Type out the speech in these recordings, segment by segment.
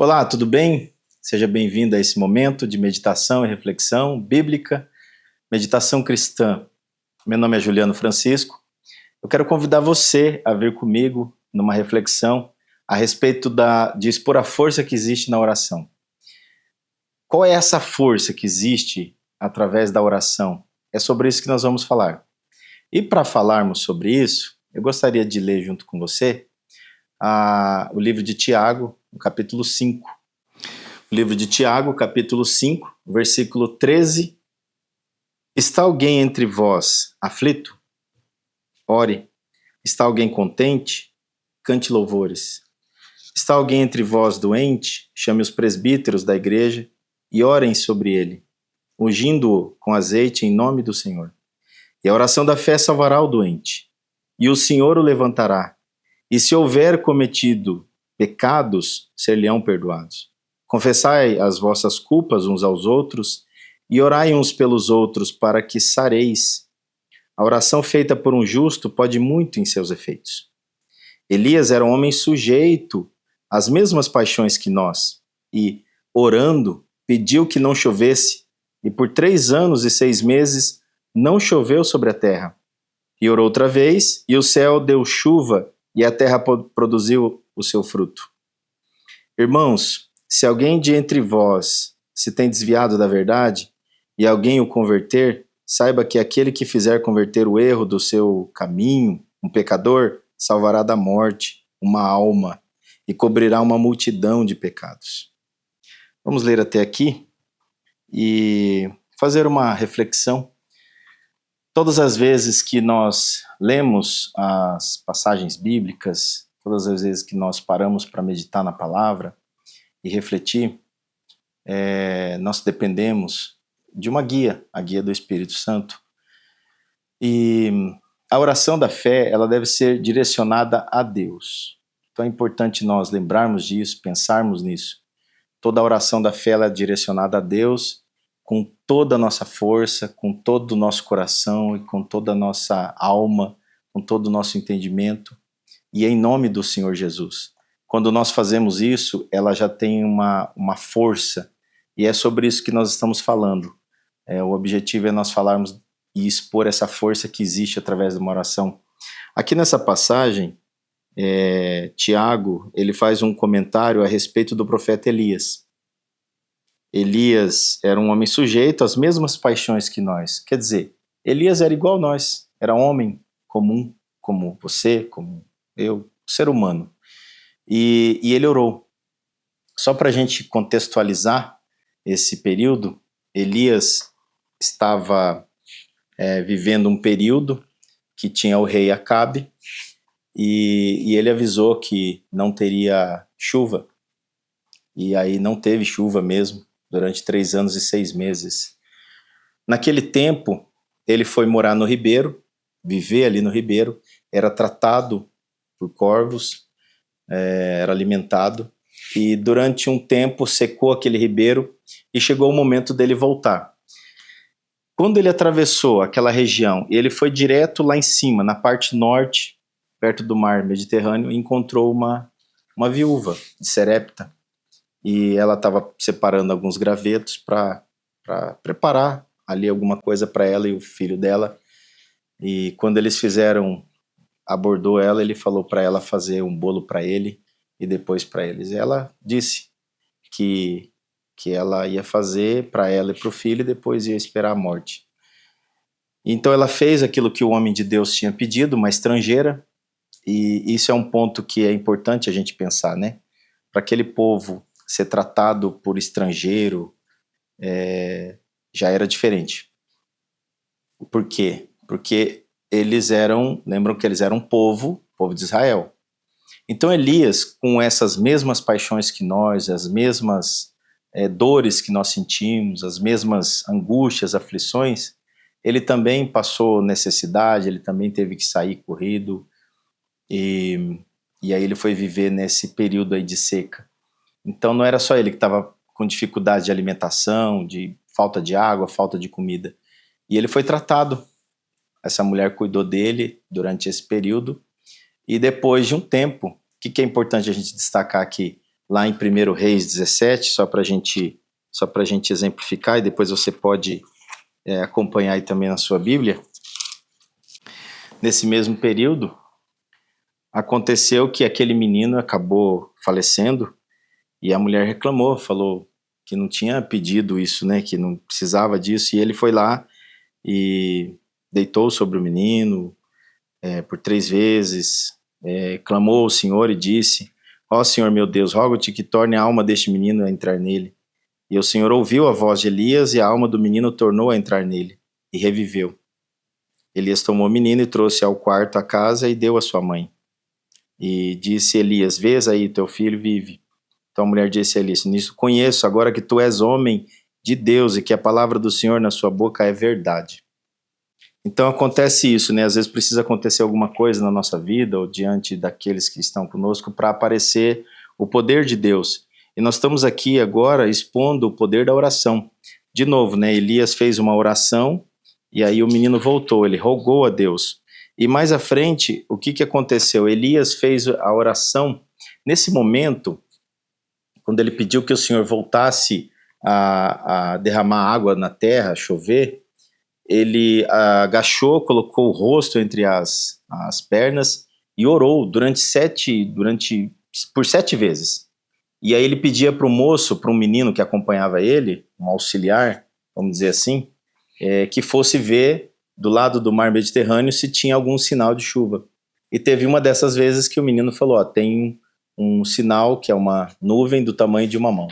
Olá, tudo bem? Seja bem-vindo a esse momento de meditação e reflexão bíblica, meditação cristã. Meu nome é Juliano Francisco. Eu quero convidar você a vir comigo numa reflexão a respeito de expor a força que existe na oração. Qual é essa força que existe através da oração? É sobre isso que nós vamos falar. E para falarmos sobre isso, eu gostaria de ler junto com você o livro de Tiago, no capítulo 5. O livro de Tiago, capítulo 5, versículo 13. Está alguém entre vós aflito? Ore. Está alguém contente? Cante louvores. Está alguém entre vós doente? Chame os presbíteros da igreja e orem sobre ele, ungindo-o com azeite em nome do Senhor. E a oração da fé salvará o doente, e o Senhor o levantará. E se houver cometido pecados, ser-lhe-ão perdoados. Confessai as vossas culpas uns aos outros e orai uns pelos outros para que sareis. A oração feita por um justo pode muito em seus efeitos. Elias era um homem sujeito às mesmas paixões que nós e, orando, pediu que não chovesse, e por 3 anos e 6 meses não choveu sobre a terra. E orou outra vez, e o céu deu chuva e a terra produziu o seu fruto. Irmãos, se alguém de entre vós se tem desviado da verdade e alguém o converter, saiba que aquele que fizer converter o erro do seu caminho, um pecador, salvará da morte uma alma e cobrirá uma multidão de pecados. Vamos ler até aqui e fazer uma reflexão. Todas as vezes que nós lemos as passagens bíblicas, todas as vezes que nós paramos para meditar na palavra e refletir, nós dependemos de uma guia, a guia do Espírito Santo. E a oração da fé, ela deve ser direcionada a Deus. Então é importante nós lembrarmos disso, pensarmos nisso. Toda a oração da fé ela é direcionada a Deus, com toda a nossa força, com todo o nosso coração e com toda a nossa alma, com todo o nosso entendimento, e em nome do Senhor Jesus. Quando nós fazemos isso, ela já tem uma força, e é sobre isso que nós estamos falando. O objetivo é nós falarmos e expor essa força que existe através de uma oração. Aqui nessa passagem, Tiago, ele faz um comentário a respeito do profeta Elias. Elias era um homem sujeito às mesmas paixões que nós. Quer dizer, Elias era igual a nós, era homem comum, como você, como eu, ser humano. E ele orou. Só para a gente contextualizar esse período, Elias estava vivendo um período que tinha o rei Acabe, e ele avisou que não teria chuva. E aí não teve chuva mesmo, durante 3 anos e 6 meses. Naquele tempo, ele foi morar no ribeiro, viver ali no ribeiro, era tratado por corvos, era alimentado, e durante um tempo secou aquele ribeiro e chegou o momento dele voltar. Quando ele atravessou aquela região, ele foi direto lá em cima, na parte norte, perto do mar Mediterrâneo, e encontrou uma viúva de Serepta. E ela estava separando alguns gravetos para preparar ali alguma coisa para ela e o filho dela. E quando eles abordou ela, ele falou para ela fazer um bolo para ele e depois para eles. E ela disse que ela ia fazer para ela e para o filho e depois ia esperar a morte. Então ela fez aquilo que o homem de Deus tinha pedido, uma estrangeira, e isso é um ponto que é importante a gente pensar, né? Para aquele povo ser tratado por estrangeiro já era diferente. Por quê? Porque lembram que eles eram povo de Israel. Então Elias, com essas mesmas paixões que nós, as mesmas dores que nós sentimos, as mesmas angústias, aflições, ele também passou necessidade, ele também teve que sair corrido, e aí ele foi viver nesse período aí de seca. Então não era só ele que estava com dificuldade de alimentação, de falta de água, falta de comida. E ele foi tratado. Essa mulher cuidou dele durante esse período. E depois de um tempo, o que é importante a gente destacar aqui? lá em 1 Reis 17, só para a gente exemplificar, e depois você pode acompanhar aí também na sua Bíblia. Nesse mesmo período, aconteceu que aquele menino acabou falecendo, e a mulher reclamou, falou que não tinha pedido isso, né, que não precisava disso, e ele foi lá e deitou sobre o menino por 3 vezes, clamou ao Senhor e disse: ó Senhor meu Deus, rogo-te que torne a alma deste menino a entrar nele. E o Senhor ouviu a voz de Elias, e a alma do menino tornou a entrar nele, e reviveu. Elias tomou o menino e trouxe ao quarto a casa e deu à sua mãe. E disse Elias: vês aí, teu filho vive. Então a mulher disse a Elias: nisso conheço, agora que tu és homem de Deus e que a palavra do Senhor na sua boca é verdade. Então acontece isso, né? Às vezes precisa acontecer alguma coisa na nossa vida ou diante daqueles que estão conosco para aparecer o poder de Deus. E nós estamos aqui agora expondo o poder da oração. De novo, né? Elias fez uma oração e aí o menino voltou, ele rogou a Deus. E mais à frente, o que aconteceu? Elias fez a oração. Nesse momento, quando ele pediu que o Senhor voltasse a derramar água na terra, chover, ele agachou, colocou o rosto entre as pernas e orou por 7 vezes. E aí ele pedia para o moço, para um menino que acompanhava ele, um auxiliar, vamos dizer assim, que fosse ver do lado do mar Mediterrâneo se tinha algum sinal de chuva. E teve uma dessas vezes que o menino falou: tem um sinal que é uma nuvem do tamanho de uma mão.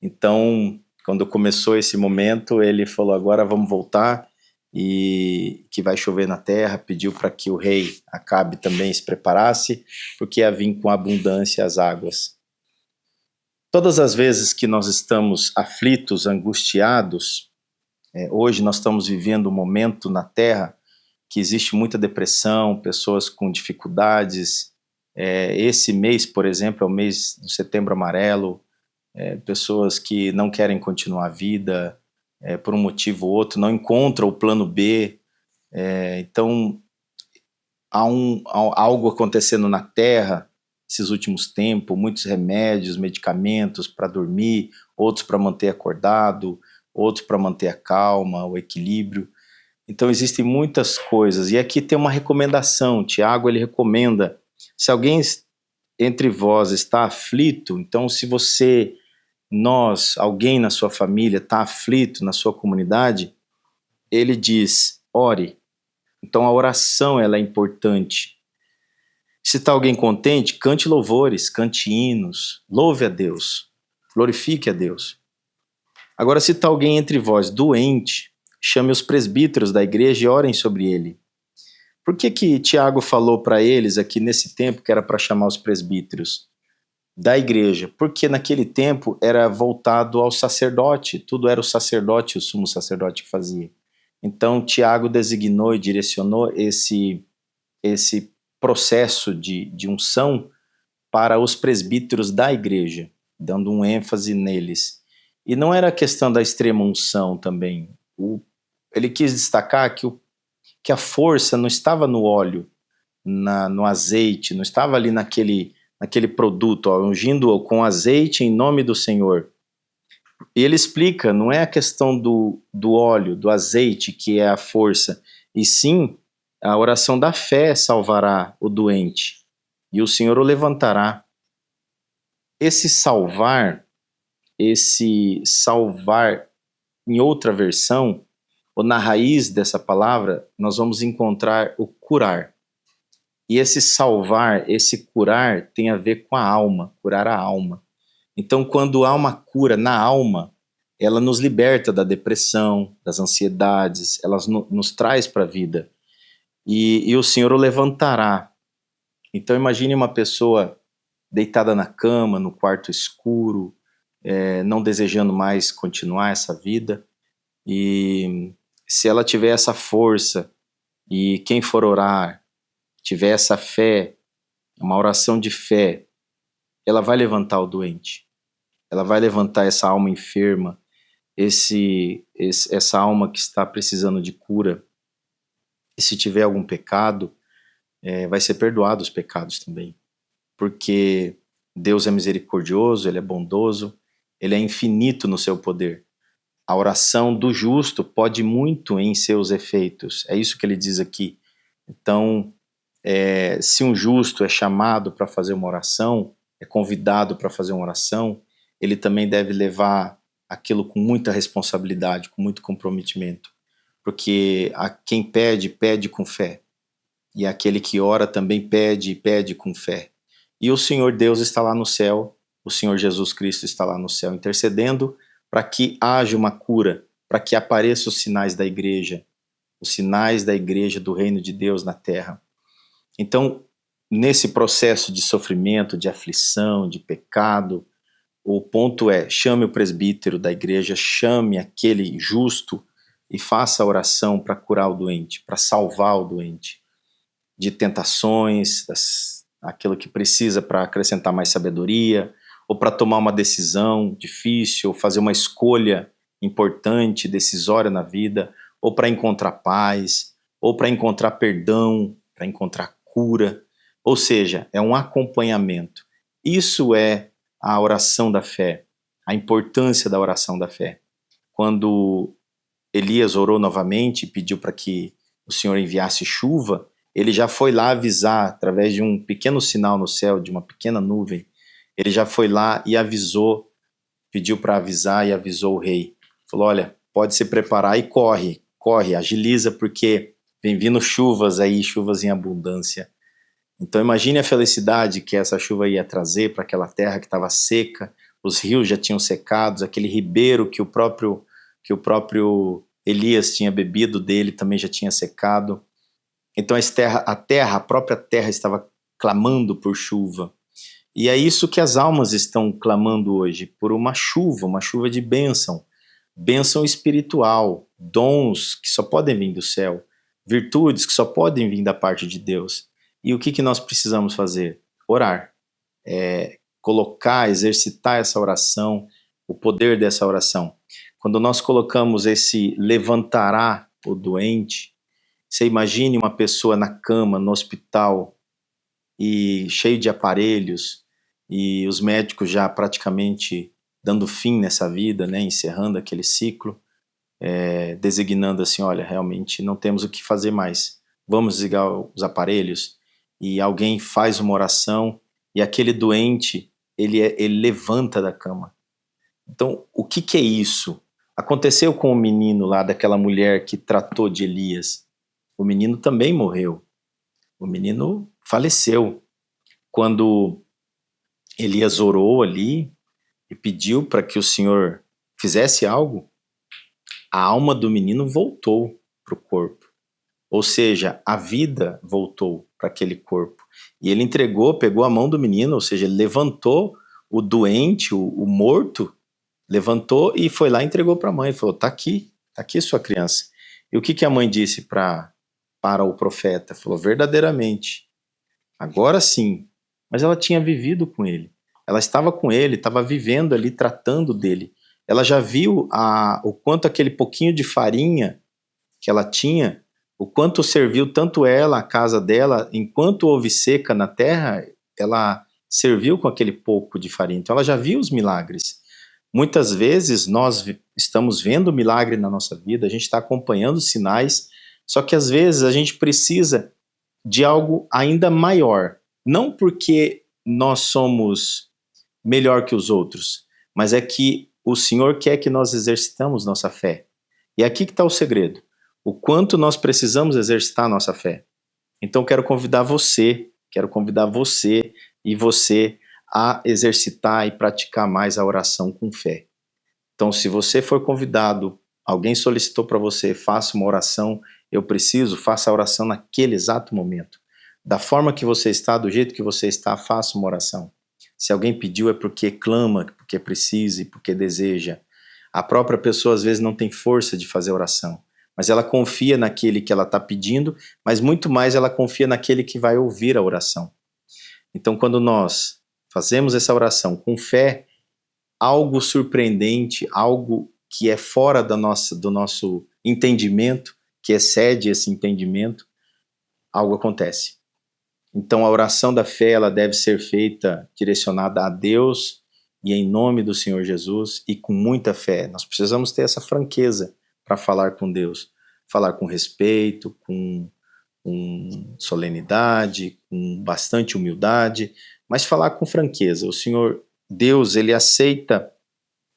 Então, quando começou esse momento, ele falou: agora vamos voltar e que vai chover na terra. Pediu para que o rei Acabe também se preparasse, porque ia vir com abundância as águas. Todas as vezes que nós estamos aflitos, angustiados, hoje nós estamos vivendo um momento na terra que existe muita depressão, pessoas com dificuldades. Esse mês, por exemplo, é o mês do Setembro Amarelo. Pessoas que não querem continuar a vida por um motivo ou outro, não encontram o plano B. Então, há algo acontecendo na Terra esses últimos tempos, muitos remédios, medicamentos para dormir, outros para manter acordado, outros para manter a calma, o equilíbrio. Então, existem muitas coisas. E aqui tem uma recomendação. Tiago, ele recomenda: se alguém entre vós está aflito, então se alguém na sua família está aflito, na sua comunidade, ele diz: ore. Então a oração, ela é importante. Se está alguém contente, cante louvores, cante hinos, louve a Deus, glorifique a Deus. Agora, se está alguém entre vós doente, chame os presbíteros da igreja e orem sobre ele. Por que Tiago falou para eles aqui nesse tempo que era para chamar os presbíteros da igreja? Porque naquele tempo era voltado ao sacerdote, tudo era o sacerdote, o sumo sacerdote que fazia. Então Tiago designou e direcionou esse processo de unção para os presbíteros da igreja, dando um ênfase neles. E não era a questão da extrema unção também. Ele quis destacar que a força não estava no óleo, no azeite, não estava ali naquele produto, ungindo com azeite em nome do Senhor. E ele explica: não é a questão do óleo, do azeite que é a força, e sim a oração da fé salvará o doente, e o Senhor o levantará. Esse salvar, em outra versão, ou na raiz dessa palavra, nós vamos encontrar o curar. E esse salvar, esse curar, tem a ver com a alma, curar a alma. Então, quando há uma cura na alma, ela nos liberta da depressão, das ansiedades, ela nos traz para a vida. E o Senhor o levantará. Então, imagine uma pessoa deitada na cama, no quarto escuro, não desejando mais continuar essa vida. E se ela tiver essa força, e quem for orar tiver essa fé, uma oração de fé, ela vai levantar o doente. Ela vai levantar essa alma enferma, essa alma que está precisando de cura. E se tiver algum pecado, vai ser perdoado os pecados também. porque Deus é misericordioso, Ele é bondoso, Ele é infinito no seu poder. A oração do justo pode muito em seus efeitos. É isso que ele diz aqui. Então, se um justo é chamado para fazer uma oração, é convidado para fazer uma oração, ele também deve levar aquilo com muita responsabilidade, com muito comprometimento. Porque a quem pede, pede com fé. E aquele que ora também pede e pede com fé. E o Senhor Deus está lá no céu, o Senhor Jesus Cristo está lá no céu intercedendo para que haja uma cura, para que apareçam os sinais da igreja do reino de Deus na terra. Então, nesse processo de sofrimento, de aflição, de pecado, o ponto é: chame o presbítero da igreja, chame aquele justo e faça a oração para curar o doente, para salvar o doente de tentações, aquilo que precisa para acrescentar mais sabedoria, ou para tomar uma decisão difícil, ou fazer uma escolha importante, decisória na vida, ou para encontrar paz, ou para encontrar perdão, para encontrar cura. Ou seja, é um acompanhamento. Isso é a oração da fé, a importância da oração da fé. Quando Elias orou novamente e pediu para que o Senhor enviasse chuva, ele já foi lá avisar, através de um pequeno sinal no céu, de uma pequena nuvem, ele já foi lá e avisou, pediu para avisar e avisou o rei. Falou: olha, pode se preparar e corre, agiliza, porque vem vindo chuvas aí, chuvas em abundância. Então imagine a felicidade que essa chuva ia trazer para aquela terra que estava seca, os rios já tinham secado, aquele ribeiro que o próprio Elias tinha bebido dele também já tinha secado. Então a própria terra estava clamando por chuva. E é isso que as almas estão clamando hoje, por uma chuva de bênção espiritual, dons que só podem vir do céu, virtudes que só podem vir da parte de Deus. E o que nós precisamos fazer? Orar. Exercitar essa oração, o poder dessa oração. Quando nós colocamos esse levantará o doente, você imagine uma pessoa na cama, no hospital, e cheio de aparelhos, e os médicos já praticamente dando fim nessa vida, né, encerrando aquele ciclo, designando assim: olha, realmente não temos o que fazer mais, vamos desligar os aparelhos. E alguém faz uma oração e aquele doente, ele levanta da cama. Então, o que é isso? Aconteceu com o menino lá, daquela mulher que tratou de Elias. O menino também morreu. O menino faleceu. Quando Elias orou ali e pediu para que o Senhor fizesse algo, a alma do menino voltou para o corpo. Ou seja, a vida voltou para aquele corpo. E ele pegou a mão do menino, ou seja, ele levantou o doente, o morto, levantou e foi lá e entregou para a mãe. Falou: tá aqui sua criança. E o que a mãe disse para o profeta? Falou: verdadeiramente, agora sim. Mas ela tinha vivido com ele. Ela estava com ele, estava vivendo ali, tratando dele. Ela já viu o quanto aquele pouquinho de farinha que ela tinha, o quanto serviu tanto ela, a casa dela, enquanto houve seca na terra, ela serviu com aquele pouco de farinha. Então ela já viu os milagres. Muitas vezes nós estamos vendo o milagre na nossa vida, a gente está acompanhando os sinais, só que às vezes a gente precisa de algo ainda maior. Não porque nós somos melhor que os outros, mas é que o Senhor quer que nós exercitamos nossa fé. E aqui que está o segredo. O quanto nós precisamos exercitar a nossa fé. Então quero convidar você e você a exercitar e praticar mais a oração com fé. Então, se você for convidado, alguém solicitou para você, faça uma oração, faça a oração naquele exato momento. Da forma que você está, do jeito que você está, faça uma oração. Se alguém pediu é porque clama, porque precisa e porque deseja. A própria pessoa às vezes não tem força de fazer oração, mas ela confia naquele que ela está pedindo, mas muito mais ela confia naquele que vai ouvir a oração. Então, quando nós fazemos essa oração com fé, algo surpreendente, algo que é fora do nosso entendimento, que excede esse entendimento, algo acontece. Então a oração da fé ela deve ser feita direcionada a Deus e em nome do Senhor Jesus e com muita fé. Nós precisamos ter essa franqueza para falar com Deus, falar com respeito, com solenidade, com bastante humildade, mas falar com franqueza. O Senhor Deus, ele aceita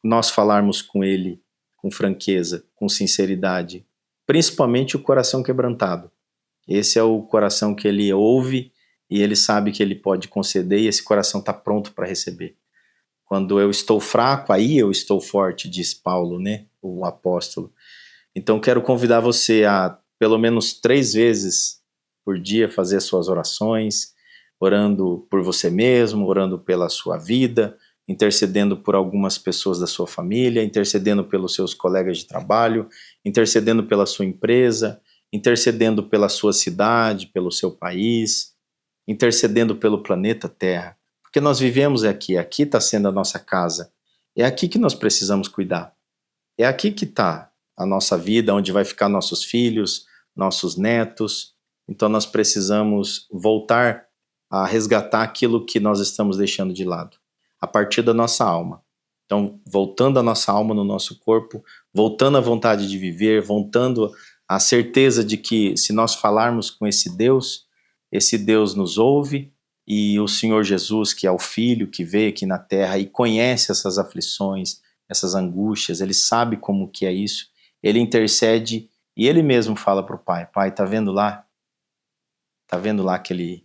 nós falarmos com ele com franqueza, com sinceridade, principalmente o coração quebrantado. Esse é o coração que ele ouve e ele sabe que ele pode conceder e esse coração está pronto para receber. Quando eu estou fraco, aí eu estou forte, diz Paulo, né, o apóstolo. Então quero convidar você a pelo menos 3 vezes por dia fazer suas orações, orando por você mesmo, orando pela sua vida, intercedendo por algumas pessoas da sua família, intercedendo pelos seus colegas de trabalho, intercedendo pela sua empresa, intercedendo pela sua cidade, pelo seu país, intercedendo pelo planeta Terra. Porque nós vivemos aqui está sendo a nossa casa, é aqui que nós precisamos cuidar. É aqui que está a nossa vida, onde vai ficar nossos filhos, nossos netos. Então nós precisamos voltar a resgatar aquilo que nós estamos deixando de lado, a partir da nossa alma. Então, voltando a nossa alma no nosso corpo, voltando à vontade de viver, voltando à certeza de que se nós falarmos com esse Deus nos ouve, e o Senhor Jesus, que é o Filho que veio aqui na terra e conhece essas aflições, essas angústias, ele sabe como que é isso, ele intercede e ele mesmo fala para o Pai, Pai, tá vendo lá? Tá vendo lá aquele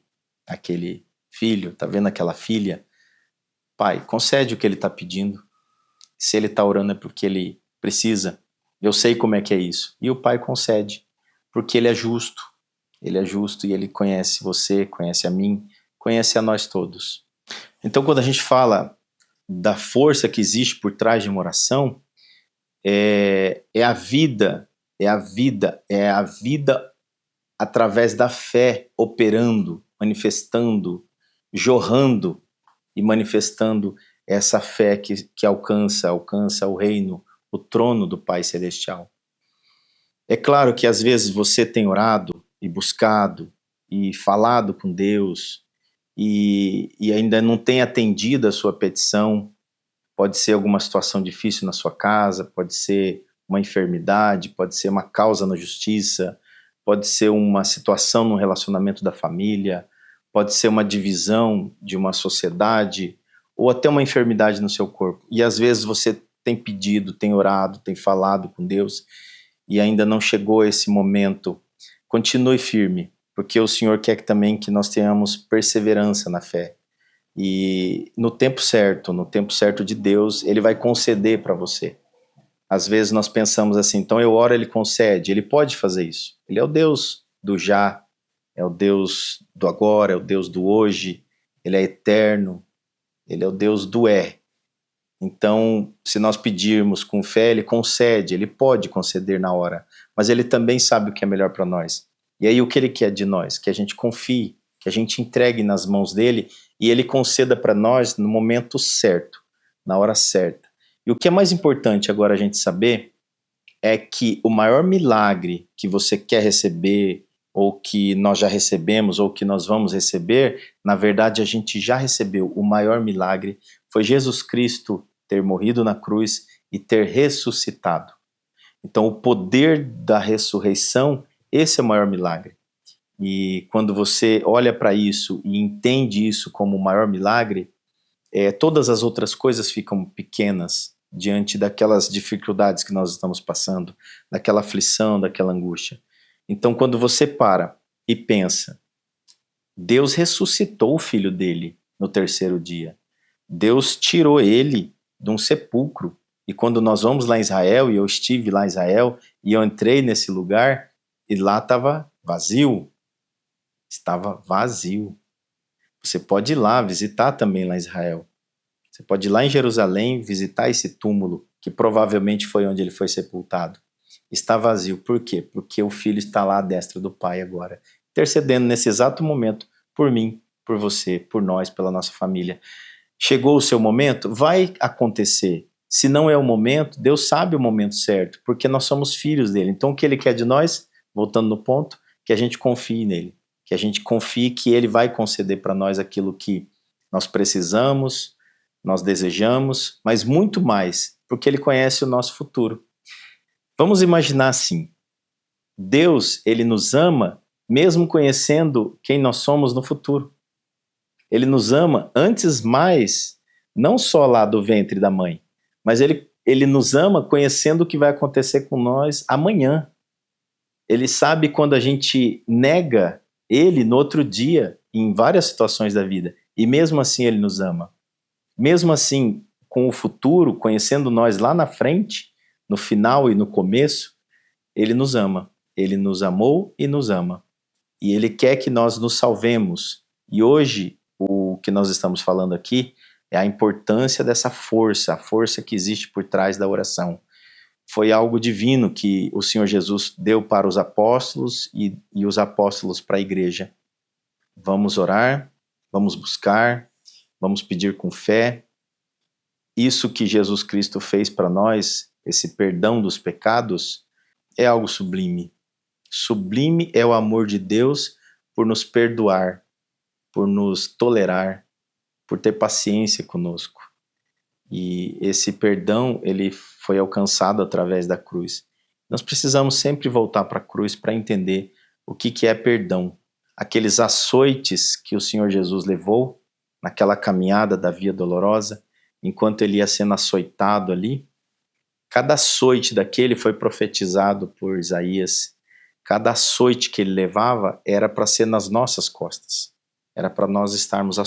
filho? Tá vendo aquela filha? Pai, concede o que ele está pedindo. Se ele está orando é porque ele precisa. Eu sei como é que é isso. E o Pai concede, porque ele é justo. Ele é justo e ele conhece você, conhece a mim, conhece a nós todos. Então, quando a gente fala da força que existe por trás de uma oração, é a vida através da fé operando, manifestando, jorrando e manifestando essa fé que alcança o reino, o trono do Pai Celestial. É claro que às vezes você tem orado e buscado e falado com Deus e ainda não tem atendido a sua petição. Pode ser alguma situação difícil na sua casa, pode ser uma enfermidade, pode ser uma causa na justiça, pode ser uma situação no relacionamento da família, pode ser uma divisão de uma sociedade ou até uma enfermidade no seu corpo. E às vezes você tem pedido, tem orado, tem falado com Deus e ainda não chegou esse momento. Continue firme, porque o Senhor quer também que nós tenhamos perseverança na fé. E no tempo certo de Deus, Ele vai conceder para você. Às vezes nós pensamos assim, então eu oro, Ele concede. Ele pode fazer isso. Ele é o Deus do já, é o Deus do agora, é o Deus do hoje, Ele é eterno, Ele é o Deus do é. Então, se nós pedirmos com fé, Ele concede, Ele pode conceder na hora, mas Ele também sabe o que é melhor para nós. E aí o que Ele quer de nós? Que a gente confie, que a gente entregue nas mãos dEle e Ele conceda para nós no momento certo, na hora certa. E o que é mais importante agora a gente saber é que o maior milagre que você quer receber, ou que nós já recebemos, ou que nós vamos receber, na verdade a gente já recebeu. O maior milagre foi Jesus Cristo ter morrido na cruz e ter ressuscitado. Então o poder da ressurreição, esse é o maior milagre. E quando você olha para isso e entende isso como o maior milagre, todas as outras coisas ficam pequenas diante daquelas dificuldades que nós estamos passando, daquela aflição, daquela angústia. Então, quando você para e pensa, Deus ressuscitou o filho dele no 3º dia. Deus tirou ele de um sepulcro. E quando nós vamos lá em Israel, e eu estive lá em Israel, e eu entrei nesse lugar, e lá estava vazio. Estava vazio. Você pode ir lá visitar também lá em Israel. Você pode ir lá em Jerusalém visitar esse túmulo, que provavelmente foi onde ele foi sepultado. Está vazio. Por quê? Porque o Filho está lá à destra do Pai agora, intercedendo nesse exato momento por mim, por você, por nós, pela nossa família. Chegou o seu momento? Vai acontecer. Se não é o momento, Deus sabe o momento certo, porque nós somos filhos dele. Então o que ele quer de nós, voltando no ponto, que a gente confie nele. que a gente confie que Ele vai conceder para nós aquilo que nós precisamos, nós desejamos, mas muito mais, porque Ele conhece o nosso futuro. Vamos imaginar assim, Deus, Ele nos ama mesmo conhecendo quem nós somos no futuro. Ele nos ama antes mais, não só lá do ventre da mãe, mas ele nos ama conhecendo o que vai acontecer com nós amanhã. Ele sabe quando a gente nega Ele no outro dia, em várias situações da vida, e mesmo assim Ele nos ama. Mesmo assim, com o futuro, conhecendo nós lá na frente, no final e no começo, Ele nos ama. Ele nos amou e nos ama. E Ele quer que nós nos salvemos. E hoje, o que nós estamos falando aqui é a importância dessa força, a força que existe por trás da oração. Foi algo divino que o Senhor Jesus deu para os apóstolos e os apóstolos para a igreja. Vamos orar, vamos buscar, vamos pedir com fé. Isso que Jesus Cristo fez para nós, esse perdão dos pecados, é algo sublime. Sublime é o amor de Deus por nos perdoar, por nos tolerar, por ter paciência conosco. E esse perdão, ele foi alcançado através da cruz. Nós precisamos sempre voltar para a cruz para entender o que é perdão. Aqueles açoites que o Senhor Jesus levou naquela caminhada da Via Dolorosa, enquanto ele ia sendo açoitado ali, cada açoite daquele foi profetizado por Isaías. Cada açoite que ele levava era para ser nas nossas costas. Era para nós estarmos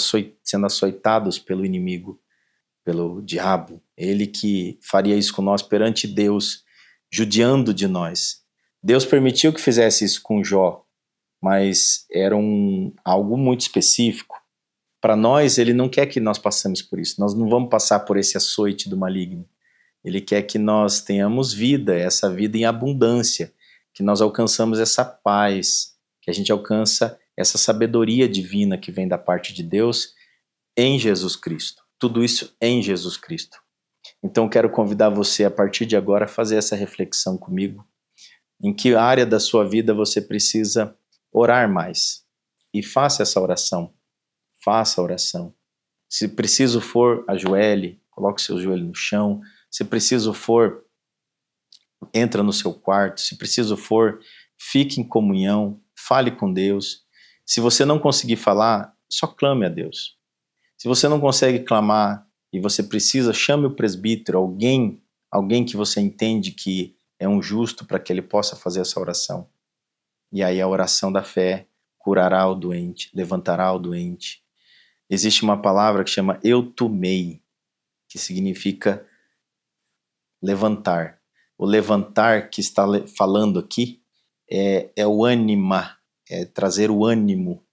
sendo açoitados pelo inimigo, pelo diabo. Ele que faria isso com nós perante Deus, judiando de nós. Deus permitiu que fizesse isso com Jó, mas era algo muito específico. Para nós, ele não quer que nós passemos por isso. Nós não vamos passar por esse açoite do maligno. Ele quer que nós tenhamos vida, essa vida em abundância, que nós alcançamos essa paz, que a gente alcança essa sabedoria divina que vem da parte de Deus em Jesus Cristo. Tudo isso em Jesus Cristo. Então quero convidar você a partir de agora a fazer essa reflexão comigo. Em que área da sua vida você precisa orar mais? E faça essa oração. Faça a oração. Se preciso for, ajoelhe, coloque seu joelho no chão. Se preciso for, entra no seu quarto. Se preciso for, fique em comunhão, fale com Deus. Se você não conseguir falar, só clame a Deus. Se você não consegue clamar e você precisa, chame o presbítero, alguém que você entende que é um justo para que ele possa fazer essa oração. E aí a oração da fé curará o doente, levantará o doente. Existe uma palavra que chama eutumei, que significa levantar. O levantar que está falando aqui é o ânima, é trazer o ânimo,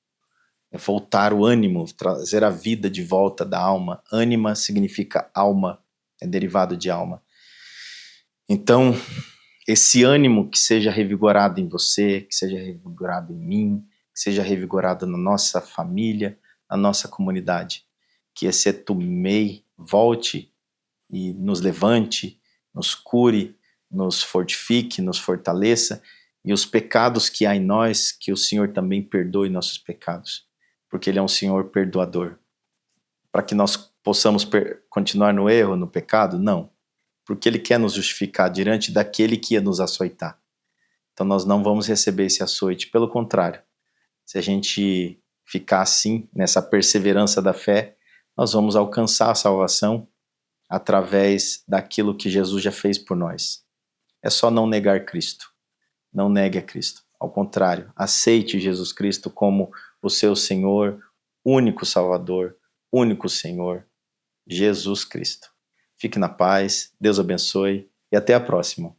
é voltar o ânimo, trazer a vida de volta da alma. Ânima significa alma, é derivado de alma. Então, esse ânimo que seja revigorado em você, que seja revigorado em mim, que seja revigorado na nossa família, na nossa comunidade. Que esse etumei volte e nos levante, nos cure, nos fortifique, nos fortaleça, e os pecados que há em nós, que o Senhor também perdoe nossos pecados, porque Ele é um Senhor perdoador. Para que nós possamos continuar no erro, no pecado? Não, porque Ele quer nos justificar diante daquele que ia nos açoitar. Então nós não vamos receber esse açoite, pelo contrário, se a gente ficar assim, nessa perseverança da fé, nós vamos alcançar a salvação através daquilo que Jesus já fez por nós. É só não negar Cristo. Não negue a Cristo. Ao contrário, aceite Jesus Cristo como o seu Senhor, único Salvador, único Senhor, Jesus Cristo. Fique na paz, Deus abençoe e até a próxima.